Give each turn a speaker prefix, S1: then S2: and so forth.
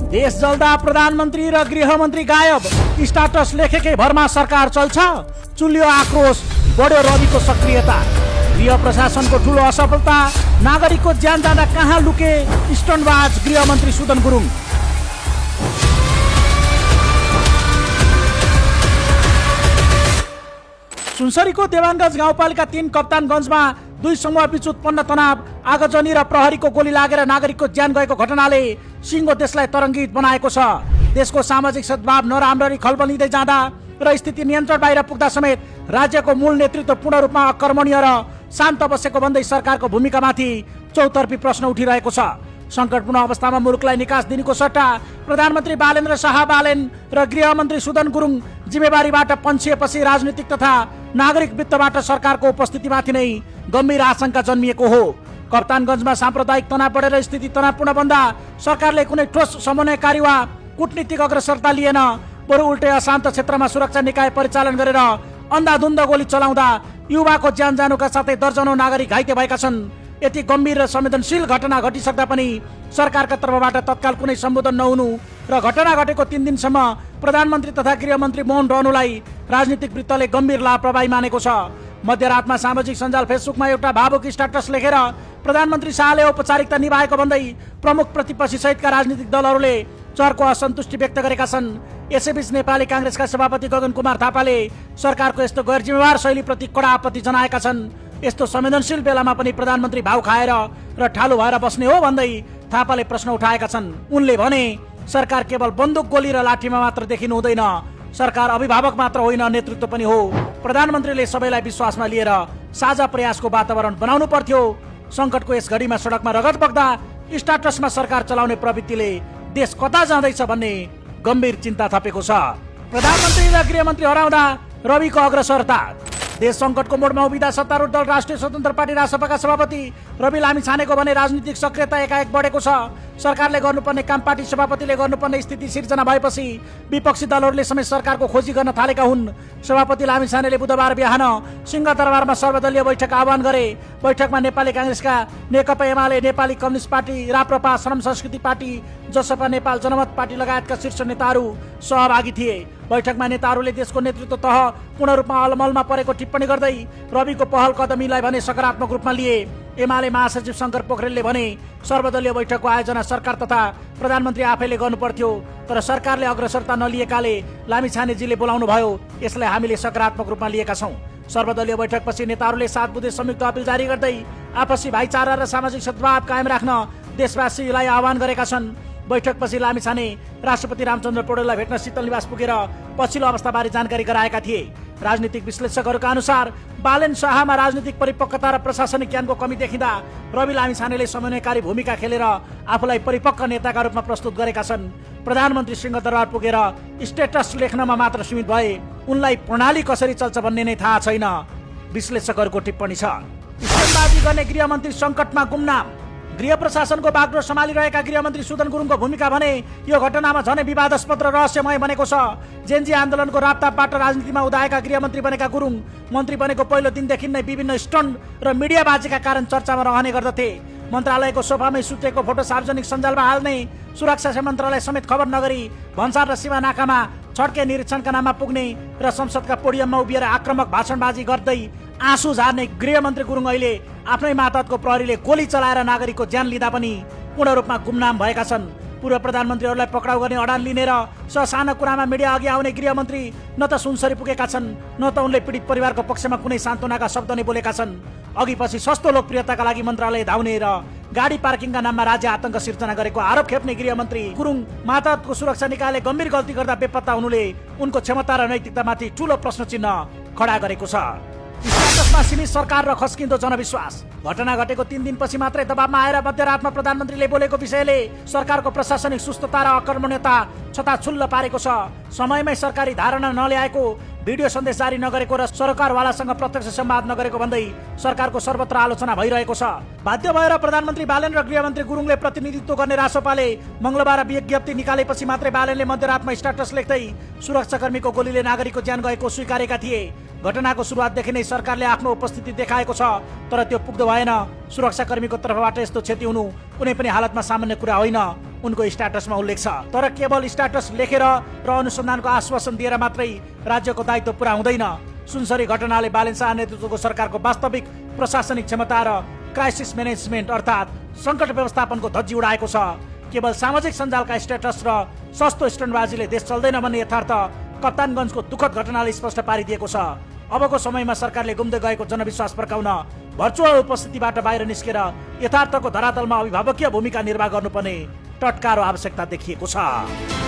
S1: देश जल्दा प्रधानमन्त्री र गृहमन्त्री गायब, स्टाटस लेखेकै भरमा सरकार चल्छ, चुल्यो आक्रोश, बढ्यो रविको सक्रियता। गृह प्रशासनको ठूलो असफलता, नागरिकको ज्यान जाँदा कहाँ लुके स्टन्टबाज गृहमन्त्री सुदन गुरुङ। सुनसरीको देवानगञ्ज गाउँपालिका 3 कप्तानगञ्जमा 2 समूहबीच उत्पन्न तनाव, आगजनी र प्रहरीको गोली लागेर नागरिकको ज्यान गएको घटनाले सिङ्गो देशलाई तरङ्गित बनाएको छ। देशको सामाजिक सद्भाव नराम्ररी खलबलिँदै जाँदा र स्थिति नियन्त्रण बाहिर पुग्दा समेत राज्यको मूल नेतृत्व पूर्ण रूपमा अकर्मणीय र शान्त बसेको भन्दै सरकारको भूमिकामाथि चौतर्फी प्रश्न उठिरहेको छ। सङ्कटपूर्ण अवस्थामा मुलुकलाई निकास दिनुको सट्टा प्रधानमन्त्री बालेन्द्र शाह बालेन र गृहमन्त्री सुदन गुरुङ जिम्मेवारीबाट पन्छिएपछि राजनीतिक तथा नागरिक वित्तबाट सरकारको उपस्थितिमाथि नै गम्भीर आशंका जन्मिएको हो। कप्तानगञ्जमा साम्प्रदायिक तनाव बढेर स्थिति तनावपूर्ण बन्दा सरकारले कुनै ठोस समन्वयकारी वा कूटनीतिक अग्रसरता लिएन, बरु उल्टै अशान्त क्षेत्रमा सुरक्षा निकाय परिचालन गरेर अन्धाधुन्द गोली चलाउँदा युवाको ज्यान जानुका साथै दर्जनौं नागरिक घाइते भएका छन्। यति गम्भीर र संवेदनशील घटना घटिसक्दा पनि सरकारका तर्फबाट तत्काल कुनै सम्बोधन नहुनु र घटना घटेको 3 दिनसम्म प्रधानमन्त्री तथा गृहमन्त्री मौन रहनुलाई राजनीतिक वृत्तले गम्भीर लापरवाही मानेको छ। मध्यरातमा सामाजिक सञ्जाल फेसबुकमा एउटा भावुक स्ट्याटस लेखेर प्रधानमन्त्री शाहले औपचारिकता निभाएको भन्दै प्रमुख प्रतिपक्षी सहितका राजनीतिक दलहरूले चर्को असन्तुष्टि व्यक्त गरेका छन्। यसैबीच नेपाली कांग्रेसका सभापति गगन कुमार थापाले सरकारको यस्तो गैर जिम्मेवार शैलीप्रति कडा आपत्ति जनाएका छन्। यस्तो संवेदनशील बेलामा पनि प्रधानमन्त्री भाउ खाएर र ठालु भएर बस्ने हो भन्दै थापाले प्रश्न उठाएका छन्। उनले भने सरकार केवल बन्दुक गोली र लाठीमा मात्र देखिनु हुँदैन, सरकार अभिभावक मात्र होइन, नेतृत्व पनि हो। प्रधानमन्त्रीले सबैलाई विश्वासमा लिएर साझा प्रयासको वातावरण बनाउनु पर्थ्यो। संकटको यस घडीमा सडकमा रगत बग्दा स्टाटसमा सरकार चलाउने प्रवृत्तिले देश कता जाँदैछ भन्ने गम्भीर चिन्ता थपेको छ। प्रधानमन्त्री र गृहमन्त्री हराउँदा रविको अग्रसरता। देश संकटको मोडमा उभिँदा सत्तारूढ दल राष्ट्रिय स्वतन्त्र पार्टी रासपाका सभापति रवि लामिछानेको भने राजनीतिक सक्रियता एकाएक बढेको छ। सरकारले गर्नुपर्ने काम पार्टी सभापतिले गर्नुपर्ने स्थिति सिर्जना भएपछि विपक्षी दलहरूले समेत सरकारको खोजी गर्न थालेका हुन्। सभापति लामिछानेले बुधबार बिहान सिंहदरबारमा सर्वदलीय बैठक आह्वान गरे। बैठकमा नेपाली कांग्रेसका नेकपा एमाले, नेपाली कम्युनिस्ट पार्टी, राप्रपा, श्रम संस्कृति पार्टी, जसपा नेपाल, जनमत पार्टी लगायतका शीर्ष नेताहरू सहभागी थिए। बैठकमा नेताहरूले देशको नेतृत्व तह पूर्ण रूपमा अलमलमा परेको टिप्पणी गर्दै रविको पहल कदमीलाई भने सकारात्मक रूपमा लिए। एमाले महासचिव शङ्कर पोखरेलले भने सर्वदलीय बैठकको आयोजना सरकार तथा प्रधानमन्त्री आफैले गर्नुपर्थ्यो, तर सरकारले अग्रसरता नलिएकाले लामिछानेजीले बोलाउनु भयो, यसलाई हामीले सकारात्मक रूपमा लिएका छौँ। सर्वदलीय बैठकपछि नेताहरूले 7 बुँदे संयुक्त अपिल जारी गर्दै आपसी भाइचारा र सामाजिक सद्भाव कायम राख्न देशवासीलाई आह्वान गरेका छन्। बैठकपछि लामिछाने राष्ट्रपति रामचन्द्र पौडेललाई भेट्न शीतल निवास पुगेर पछिल्लो अवस्थाबारे जानकारी गराएका थिए। राजनीतिक विश्लेषकहरूका अनुसार बालेन शाहमा राजनीतिक परिपक्वता र प्रशासनिक ज्ञानको कमी देखिँदा रवि लामिछानेले समन्वयकारी भूमिका खेलेर आफूलाई परिपक्व नेताका रूपमा प्रस्तुत गरेका छन्। प्रधानमन्त्री सिंहदरबार पुगेर स्टेटस लेख्नमा मात्र सीमित भए, उनलाई प्रणाली कसरी चल्छ भन्ने नै थाहा छैन, विश्लेषकहरूको टिप्पणी छ। स्टन्टबाजी गर्ने गृहमन्त्री सङ्कटमा गुमनाम। गृह प्रशासनको बागडोर सम्हालिरहेका गृहमन्त्री सुदन गुरुङको भूमिका भने यो घटनामा झनै विवादास्पद र रहस्यमय बनेको छ। जेनजी आन्दोलनको रापतापबाट राजनीतिमा उदाएका गृहमन्त्री बनेका गुरुङ मन्त्री बनेको पहिलो दिनदेखि नै विभिन्न स्टन्ट र मिडियाबाजीका कारण चर्चामा रहने गर्दथे। मन्त्रालयको सोफामै सुतेको फोटो सार्वजनिक सञ्जालमा हाल्ने, सुरक्षा मन्त्रालय समेत खबर नगरी भन्सार र सीमा नाकामा छड्के निरीक्षणका नाममा पुग्ने र संसदका पोडियममा उभिएर आक्रामक भाषणबाजी गर्दै आँसु झार्ने गृहमन्त्री गुरुङ अहिले आफ्नै मातहतको प्रहरीले गोली चलाएर नागरिकको ज्यान लिँदा पनि पूर्ण रूपमा गुमनाम भएका छन्। पूर्व प्रधानमन्त्रीहरूलाई पक्राउ गर्ने अडान लिनेर ससाना कुरामा मिडिया अघि आउने गृहमन्त्री न त सुनसरी पुगेका छन्, न त उनले पीडित परिवारको पक्षमा कुनै सान्त्वनाका शब्द नै बोलेका छन्। अघि पछि सस्तो लोकप्रियताका लागि मन्त्रालय धाउने र गाडी पार्किङका नाममा राज्य आतंक सिर्जना गरेको आरोप खेप्ने गृहमन्त्री गुरुङ मातहतको सुरक्षा निकायले गम्भीर गल्ती गर्दा बेपत्ता हुनुले उनको क्षमता र नैतिकतामाथि ठूलो प्रश्न चिन्ह खडा गरेको छ। स्टाटसमा सीमित सरकार र खस्किँदो जनविश्वास। घटना घटेको 3 दिनपछि मात्रै दबावमा आएर मध्यरातमा प्रधानमन्त्रीले बोलेको विषयले सरकारको प्रशासनिक सुस्तता र अकर्मण्यता छताछुल्ल पारेको छ। समयमै सरकारी धारणा नल्याएको, भिडियो सन्देश जारी नगरेको र सरकारवालासँग प्रत्यक्ष संवाद नगरेको भन्दै सरकारको सर्वत्र आलोचना भइरहेको छ। बाध्य भएर प्रधानमन्त्री बालेन र गृहमन्त्री गुरुङले प्रतिनिधित्व गर्ने रासपाले मंगलबार विज्ञप्ति निकालेपछि मात्रै बालेनले मध्यरातमा स्ट्याटस लेख्दै सुरक्षाकर्मीको गोलीले नागरिकको ज्यान गएको स्वीकारेका थिए। घटनाको सुरुवातदेखि नै सरकारले आफ्नो उपस्थिति देखाएको छ, तर त्यो पुग्दो भएन। सुरक्षाकर्मीको तर्फबाट यस्तो क्षति हुनु कुनै पनि हालतमा सामान्य कुरा होइन। उनको स्ट्याटसमा उल्लेख छ। तर केवल स्ट्याटस लेखेर र अनुसन्धानको आश्वासन दिएर मात्रै राज्यको दायित्व पूरा हुँदैन। सुनसरी घटनाले बालेन शाह नेतृत्वको सरकारको वास्तविक प्रशासनिक क्षमता र क्राइसिस म्यानेजमेन्ट अर्थात् सङ्कट व्यवस्थापनको धज्जी उडाएको छ। केवल सामाजिक सञ्जालका स्ट्याटस र सस्तो स्टन्टबाजीले देश चल्दैन भन्ने यथार्थ कप्तानगञ्जको दुःखद घटनाले स्पष्ट पारिदिएको छ। अबको समयमा सरकारले गुम्दै गएको जनविश्वास फर्काउन भर्चुअल उपस्थितिबाट बाहिर निस्केर यथार्थको धरातलमा अभिभावकीय भूमिका निर्वाह गर्नुपर्ने टटकारो आवश्यकता देखिएको छ।